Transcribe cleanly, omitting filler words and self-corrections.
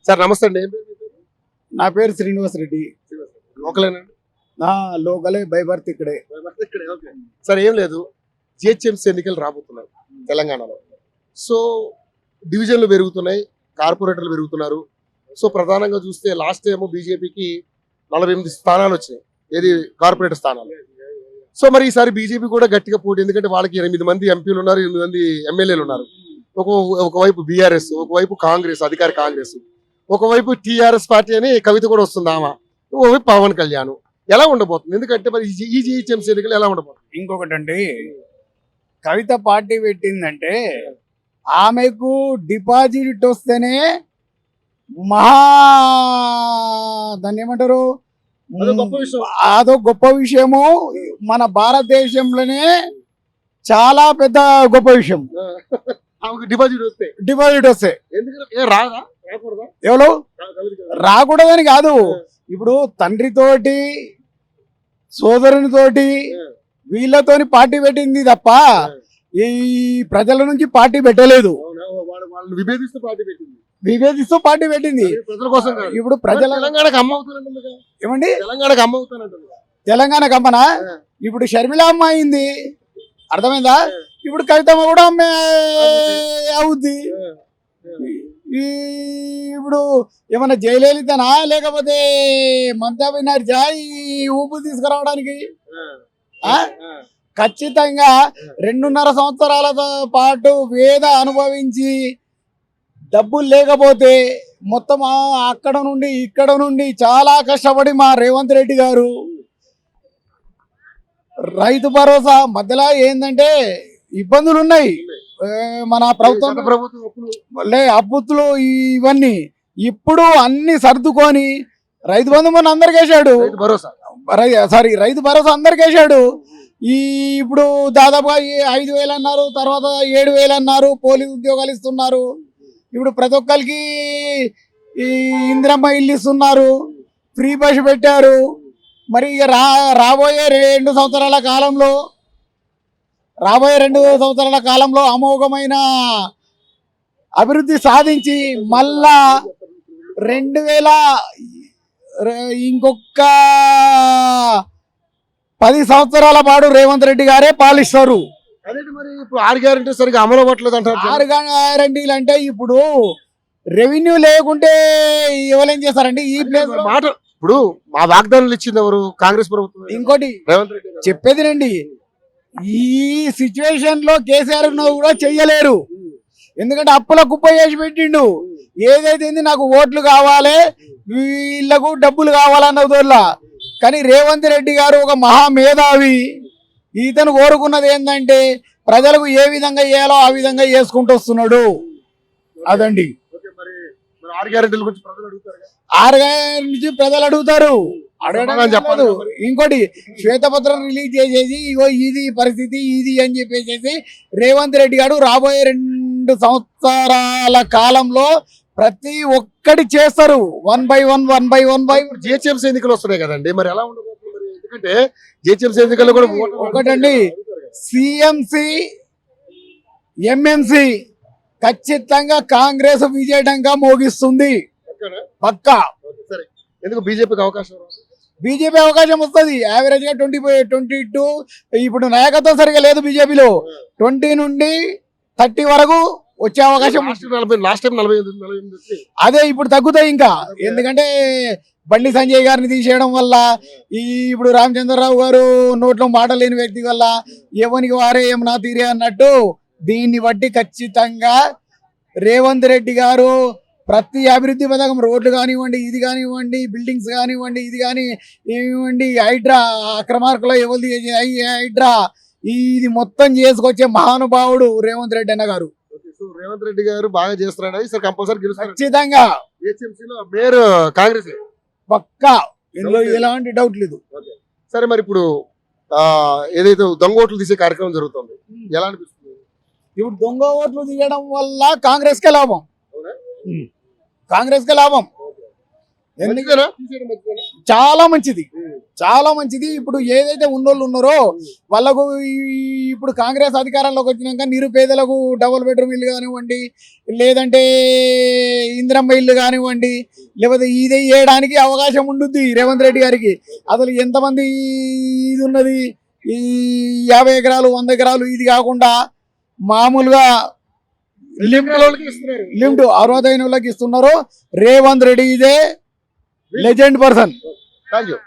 Sir నమస్తే అండి. ఏం పేరు మీ పేరు? నా పేరు శ్రీనివాస్ రెడ్డి. లోకలేనండి? నా లోకలే బై బర్త్ ఇక్కడే. ఇక్కడే, ఓకే. సార్ ఏం లేదు, జిహెచ్ఎంసీ ఎన్నికలు రాబోతున్నాయి తెలంగాణలో. సో డివిజన్లు పెరుగుతున్నాయి, కార్పొరేటర్లు పెరుగుతున్నారు. సో ప్రధానంగా చూస్తే లాస్ట్ ఏమో బీజేపీకి 48 స్థానాలు వచ్చినాయి, ఏది కార్పొరేటర్ స్థానాలు. సో మరి ఈసారి బీజేపీ కూడా గట్టిగా పోటీ, ఎందుకంటే వాళ్ళకి 8 మంది ఎంపీలు ఉన్నారు, 8 మంది ఎమ్మెల్యేలు ఉన్నారు. ఒకవైపు బీఆర్ఎస్, ఒకవైపు కాంగ్రెస్, అధికార కాంగ్రెస్, ఒకవైపు టీఆర్ఎస్ పార్టీ అని కవిత కూడా వస్తుంది ఆమె, ఒకవైపు పవన్ కళ్యాణ్. ఎలా ఉండబోతుంది? ఎందుకంటే మరి ఈ జిహెచ్ఎంసీ ఎన్నికలు ఎలా ఉండబోతుంది? ఇంకొకటండి, కవిత పార్టీ పెట్టిందంటే ఆమెకు డిపాజిట్ వస్తేనే దాన్ని ఏమంటారు, అదో గొప్ప విషయము. మన భారతదేశంలోనే చాలా పెద్ద గొప్ప విషయం. డిపాజిట్ వస్తే ఎవరు రాకూడదని కాదు, ఇప్పుడు తండ్రితోటి సోదరునితోటి వీళ్ళతోని పార్టీ పెట్టింది తప్ప ఈ ప్రజల నుంచి పార్టీ పెట్టలేదు. విభేదిస్తూ పార్టీ పెట్టింది ప్రజల కోసం. ఇప్పుడు ప్రజల ఏమండి, తెలంగాణకు అమ్మనా? ఇప్పుడు షర్మిల అమ్మ అయింది, అర్థమైందా? ఇప్పుడు కవితమ్మ కూడా అమ్మే అవుద్ది. ఇప్పుడు ఏమన్నా జయలలితనా లేకపోతే మమతా బెనర్జీ ఈ ఊపు తీసుకురావడానికి? ఖచ్చితంగా 2.5 సంవత్సరాల పాటు వేద అనుభవించి డబ్బులు లేకపోతే మొత్తం అక్కడ నుండి ఇక్కడ నుండి చాలా కష్టపడి మా రేవంత్ రెడ్డి గారు రైతు భరోసా మధ్యలో ఏంటంటే ఇబ్బందులు ఉన్నాయి, మన ప్రభుత్వం అప్పులు ఇవన్నీ ఇప్పుడు అన్ని సర్దుకొని రైతు బంధు మొన్న అందరికి వేసాడు, రైతు భరోసా అందరికి వేసాడు. ఇప్పుడు దాదాపుగా 5,000 అన్నారు, తర్వాత 7,000 అన్నారు, పోలీసు ఉద్యోగాలు ఇస్తున్నారు. ఇప్పుడు ప్రతి ఒక్కరికి ఈ ఇందిరమ్మ ఇల్లు ఇస్తున్నారు, ఫ్రీ బస్ పెట్టారు. మరి ఇక రాబోయే 2 సంవత్సరాల కాలంలో అమోఘమైన అభివృద్ధి సాధించి మళ్ళా 2000 ఇంకొక 10 సంవత్సరాల పాటు రేవంత్ రెడ్డి గారే పాలిస్తారు. అదే మరి ఇప్పుడు 6 గ్యారెంటీ సరిగ్గా అమలు అవ్వట్లేదు అంటారు. 6 గ్యారెంటీలు అంటే ఇప్పుడు రెవెన్యూ లేకుంటే ఎవరేం చేస్తారండి? ఈ ప్లేస్ మాట ఇప్పుడు మా వాగ్దానాలు ఇచ్చింది ఎవరు? కాంగ్రెస్ ప్రభుత్వం. ఇంకోటి రేవంత్ రెడ్డి చెప్పేది రండి, ఈ సిచ్యువేషన్ లో కేసీఆర్ కూడా చెయ్యలేరు, ఎందుకంటే అప్పుల కుప్ప చేసి పెట్టిండు. ఏదైతే నాకు ఓట్లు కావాలి, వీళ్లకు డబ్బులు కావాలన్నదోళ్ళ. కానీ రేవంత్ రెడ్డి గారు ఒక మహామేధావి, ఈతను కోరుకున్నది ఏంటంటే ప్రజలకు ఏ విధంగా చేయాలో ఆ విధంగా చేసుకుంటూ వస్తున్నాడు. అదండి 6 గ్యారెంటీల గురించి ప్రజలు అడుగుతారు. 6 నుంచి ప్రజలు అడుగుతారు, అడగడం చెప్పదు. ఇంకోటి శ్వేతపత్రం రిలీజ్ చేసేసి ఇగో ఇది పరిస్థితి ఇది అని చెప్పేసి రేవంత్ రెడ్డి గారు రాబోయే 2 సంవత్సరాల కాలంలో ప్రతి ఒక్కటి చేస్తారు. 1 by 1 జిహెచ్ఎంసీ ఎన్నికలు వస్తున్నాయి కదండి, మరి ఎలా ఉండబోతుంది? మరి ఎందుకంటే జిహెచ్ఎంసీ ఎన్నికల్లో కూడా ఒకటండి, సిఎంసి ఎంఎంసి ఖచ్చితంగా కాంగ్రెస్ విజయడంగా మోగిస్తుంది పక్కా. ఎందుకు బీజేపీకి అవకాశం? బీజేపీ అవకాశం వస్తుంది. యావరేజ్ గా 22. ఇప్పుడు నాయకత్వం సరిగా లేదు బీజేపీలో. 20 నుండి 30 వరకు వచ్చే అవకాశం. Last time 48. అదే ఇప్పుడు తగ్గుతాయి ఇంకా, ఎందుకంటే బండి సంజయ్ గారిని తీసేయడం వల్ల, ఇప్పుడు రామచంద్రరావు గారు నోట్లో మాట లేని వ్యక్తి వల్ల ఎవరికి వారే ఏమన్నా తీరే అన్నట్టు, దీన్ని బట్టి ఖచ్చితంగా రేవంత్ రెడ్డి గారు ప్రతి అభివృద్ధి పథకం, రోడ్లు కానివ్వండి, ఇది కానివ్వండి, బిల్డింగ్స్ కానివ్వండి, ఇది కానివ్వండి, హైడ్రా అక్రమార్కుల ఎవరిది హైడ్రా ఇది మొత్తం చేసుకొచ్చే మహానుభావుడు రేవంత్ రెడ్డి అన్న గారు. రేవంత్ రెడ్డి గారు బాగా చేస్తున్నాడు, ఈసారి కంపల్సరీ గెలుస్తారు ఖచ్చితంగా. మేయర్ కాంగ్రెస్ పక్కా, ఇందులో ఎలాంటి డౌట్ లేదు. సరే మరి ఇప్పుడు ఏదైతే దొంగ ఓట్లు తీసే కార్యక్రమం జరుగుతుంది, ఎలా అనిపిస్తుంది? ఇప్పుడు దొంగ ఓట్లు తీయడం వల్ల కాంగ్రెస్ కే లాభం, కాంగ్రెస్ కే లాభం. చాలా మంచిది, చాలా మంచిది. ఇప్పుడు ఏదైతే ఉన్నోళ్ళు ఉన్నారో వాళ్ళకు ఇప్పుడు కాంగ్రెస్ అధికారంలోకి వచ్చినాక నిరుపేదలకు డబుల్ బెడ్రూమ్ ఇల్లు కానివ్వండి, లేదంటే ఇందిరమ్మ ఇల్లు కానివ్వండి, లేకపోతే ఇది చేయడానికి అవకాశం ఉంటుంది రేవంత్ రెడ్డి గారికి. అసలు ఎంతమంది ఇది ఉన్నది, ఈ 50 ఎకరాలు 100 ఎకరాలు ఇది కాకుండా మామూలుగా లిమిట్ అర్హతైన వాళ్ళకి ఇస్తున్నారు. రేవంత్ రెడ్డి ఇదే లెజెండ్ పర్సన్. Thank you.